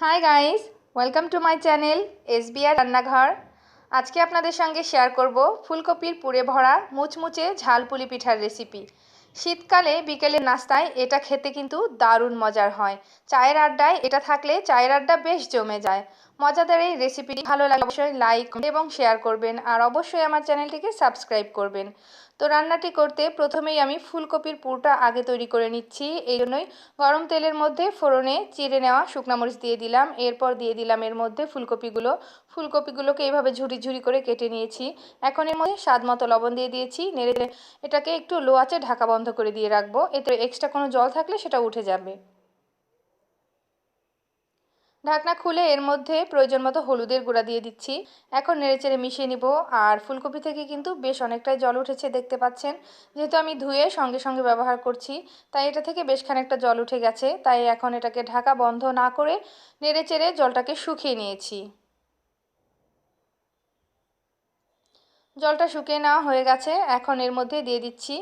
Hi guys, welcome to my channel SBR রান্নাঘর। আজকে আপনাদের সঙ্গে শেয়ার করব ফুলকপির পুরে ভরা মুচমুচে ঝাল পুলি পিঠার রেসিপি। শীতকালে বিকেলের নাস্তায় এটা খেতে কিন্তু দারুণ মজার হয়। চায়ের আড্ডায় এটা থাকলে চায়ের আড্ডা বেশ জমে যায়। মজাদার এই রেসিপিটি ভালো লাগলে অবশ্যই লাইক এবং শেয়ার করবেন, আর অবশ্যই আমার চ্যানেলটিকে সাবস্ক্রাইব করবেন। তো রান্নাটি করতে প্রথমেই আমি ফুলকপির পুরটা আগে তৈরি করে নিচ্ছি। এই জন্যই গরম তেলের মধ্যে ফোড়নে চিড়ে নেওয়া শুকনো মরিচ দিয়ে দিলাম। এরপর দিয়ে দিলাম এর মধ্যে ফুলকপিগুলোকে এইভাবে ঝুরি ঝুরি করে কেটে নিয়েছি। এখন এর মধ্যে স্বাদ মতো লবণ দিয়ে দিয়েছি। নেড়ে এটাকে একটু লো আঁচে ঢাকা বন্ধ করে দিয়ে রাখবো, এতে এক্সট্রা কোনো জল থাকলে সেটা উঠে যাবে। ঢাকনা খুলে এর মধ্যে প্রয়োজন মতো হলুদের গুঁড়া দিয়ে দিচ্ছি। এখন নেড়েচেড়ে মিশিয়ে নিব। আর ফুলকপি থেকে কিন্তু বেশ অনেকটাই জল উঠেছে, দেখতে পাচ্ছেন। যেহেতু আমি ধুয়ে সঙ্গে সঙ্গে ব্যবহার করছি, তাই এটা থেকে বেশ খানিকটা জল উঠে গেছে। তাই এখন এটাকে ঢাকা বন্ধ না করে নেড়েচেড়ে জলটাকে শুকিয়ে নিয়েছি। জলটা শুকিয়ে নেওয়া হয়ে গেছে। এখন এর মধ্যে দিয়ে দিচ্ছি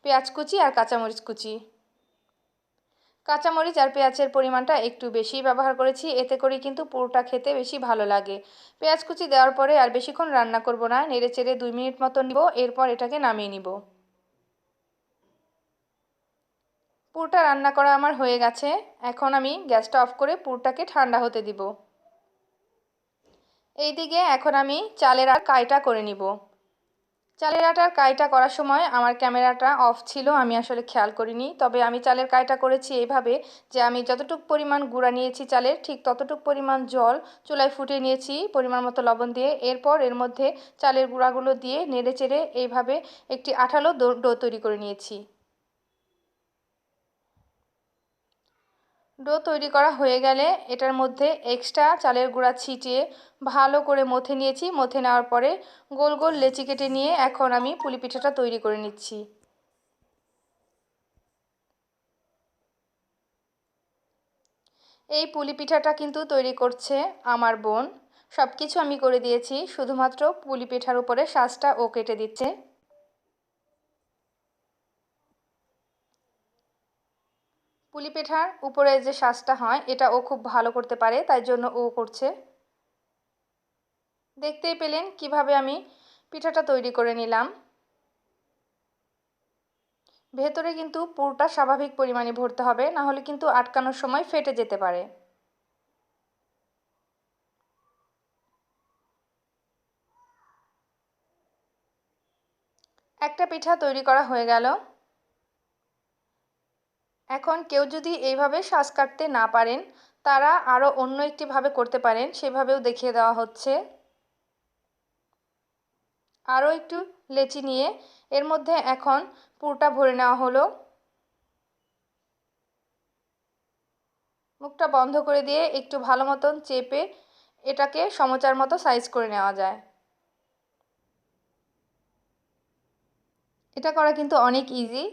পেঁয়াজ কুচি আর কাঁচামরিচ কুচি। কাঁচামরিচ আর পেঁয়াজের পরিমাণটা একটু বেশি ব্যবহার করেছি, এতে করে কিন্তু পুরোটা খেতে বেশি ভালো লাগে। পেঁয়াজ কুচি দেওয়ার পরে আর বেশিক্ষণ রান্না করব না, নেড়েচেড়ে 2 মিনিট মতো নিব। এরপর এটাকে নামিয়ে নিব। পুরটা রান্না করা আমার হয়ে গেছে। এখন আমি গ্যাসটা অফ করে পুরটাকে ঠান্ডা হতে দিব। এইদিকে এখন আমি চালের আর কাইটা করে নিব। চালের আটার কাইটা করার সময় আমার ক্যামেরাটা অফ ছিল, আমি আসলে খেয়াল করিনি। তবে আমি চালের কাইটা করেছি এইভাবে যে আমি যতটুকু পরিমাণ গুঁড়া নিয়েছি চালের, ঠিক ততটুকু পরিমাণ জল চুলায় ফুটিয়ে নিয়েছি পরিমাণ মতো লবণ দিয়ে। এরপর এর মধ্যে চালের গুঁড়াগুলো দিয়ে নেড়েচেড়ে এইভাবে একটি আঠালো ডো তৈরি করে নিয়েছি। ডো তৈরি করা হয়ে গেলে এটার মধ্যে এক্সট্রা চালের গুঁড়া ছিটিয়ে ভালো করে মথে নিয়েছি। মথে নেওয়ার পরে গোল গোল লেচি কেটে নিয়ে এখন আমি পুলি পিঠাটা তৈরি করে নিচ্ছি। এই পুলি পিঠাটা কিন্তু তৈরি করছে আমার বোন। সব কিছু আমি করে দিয়েছি, শুধুমাত্র পুলি পিঠার উপরে শাঁসটা ও কেটে দিচ্ছে। পুলি পিঠার উপরে যে শাঁসটা হয় এটা ও খুব ভালো করতে পারে, তাই জন্য ও করছে। দেখতেই পেলেন কিভাবে আমি পিঠাটা তৈরি করে নিলাম। ভেতরে কিন্তু পুরটা স্বাভাবিক পরিমাণে ভরতে হবে, না হলে কিন্তু আটকানোর সময় ফেটে যেতে পারে। একটা পিঠা তৈরি করা হয়ে গেল। এখন কেউ যদি এইভাবে শাঁস কাটতে না পারেন, তারা আরও অন্য একটিভাবে করতে পারেন, সেভাবেও দেখিয়ে দেওয়া হচ্ছে। আরও একটু লেচি নিয়ে এর মধ্যে এখন পুরটা ভরে নেওয়া হলো। মুখটা বন্ধ করে দিয়ে একটু ভালো মতন চেপে এটাকে সমচার মতো সাইজ করে নেওয়া যায়। এটা করা কিন্তু অনেক ইজি।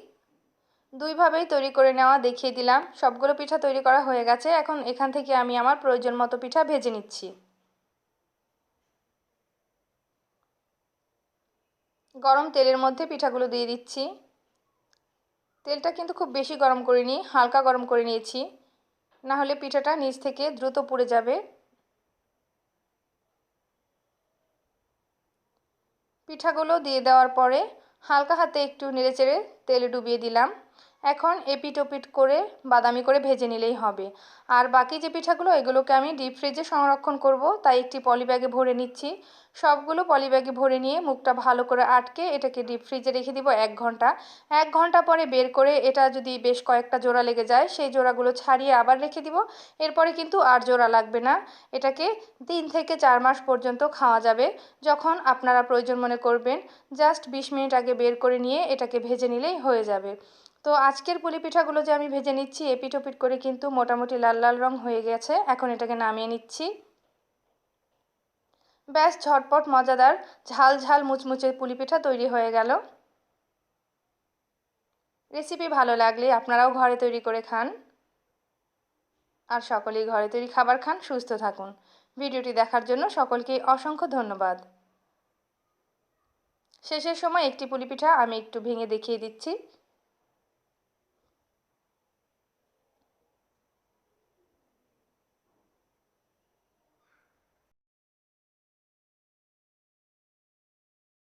দুইভাবেই তৈরি করে নেওয়া দেখিয়ে দিলাম। সবগুলো পিঠা তৈরি করা হয়ে গেছে। এখন এখান থেকে আমি আমার প্রয়োজন মতো পিঠা ভেজে নিচ্ছি। গরম তেলের মধ্যে পিঠাগুলো দিয়ে দিচ্ছি। তেলটা কিন্তু খুব বেশি গরম করিনি, হালকা গরম করে নিয়েছি, না হলে পিঠাটা নিচ থেকে দ্রুত পুড়ে যাবে। পিঠাগুলো দিয়ে দেওয়ার পরে হালকা হাতে একটু নেড়েচেড়ে তেলে ডুবিয়ে দিলাম। এখন এপিট ওপিট করে বাদামি করে ভেজে নিলেই হবে। আর বাকি যে পিঠাগুলো এগুলোকে আমি ডিপ ফ্রিজে সংরক্ষণ করব, তাই একটি পলি ব্যাগে ভরে নিচ্ছি। সবগুলো পলি ব্যাগে ভরে নিয়ে মুখটা ভালো করে আটকে এটাকে ডিপ ফ্রিজে রেখে দিব 1 ঘন্টা। 1 ঘন্টা পরে বের করে এটা যদি বেশ কয়েকটা জোড়া লেগে যায়, সেই জোড়াগুলো ছাড়িয়ে আবার রেখে দিব। এরপরে কিন্তু আর জোড়া লাগবে না। এটাকে 3 থেকে 4 মাস পর্যন্ত খাওয়া যাবে। যখন আপনারা প্রয়োজন মনে করবেন, জাস্ট 20 মিনিট আগে বের করে নিয়ে এটাকে ভেজে নিলেই হয়ে যাবে। তো আজকের পুলি পিঠাগুলো যে আমি ভেজে নিচ্ছি, এপিট ওপিট করে কিন্তু মোটামুটি লাল লাল রং হয়ে গেছে। এখন এটাকে নামিয়ে নিচ্ছি। ব্যাস, ঝটপট মজাদার ঝাল ঝাল মুচমুচে পুলি পিঠা তৈরি হয়ে গেল। রেসিপি ভালো লাগলে আপনারাও ঘরে তৈরি করে খান, আর সকলেই ঘরে তৈরি খাবার খান, সুস্থ থাকুন। ভিডিওটি দেখার জন্য সকলকেই অসংখ্য ধন্যবাদ। শেষের সময় একটি পুলি পিঠা আমি একটু ভেঙে দেখিয়ে দিচ্ছি।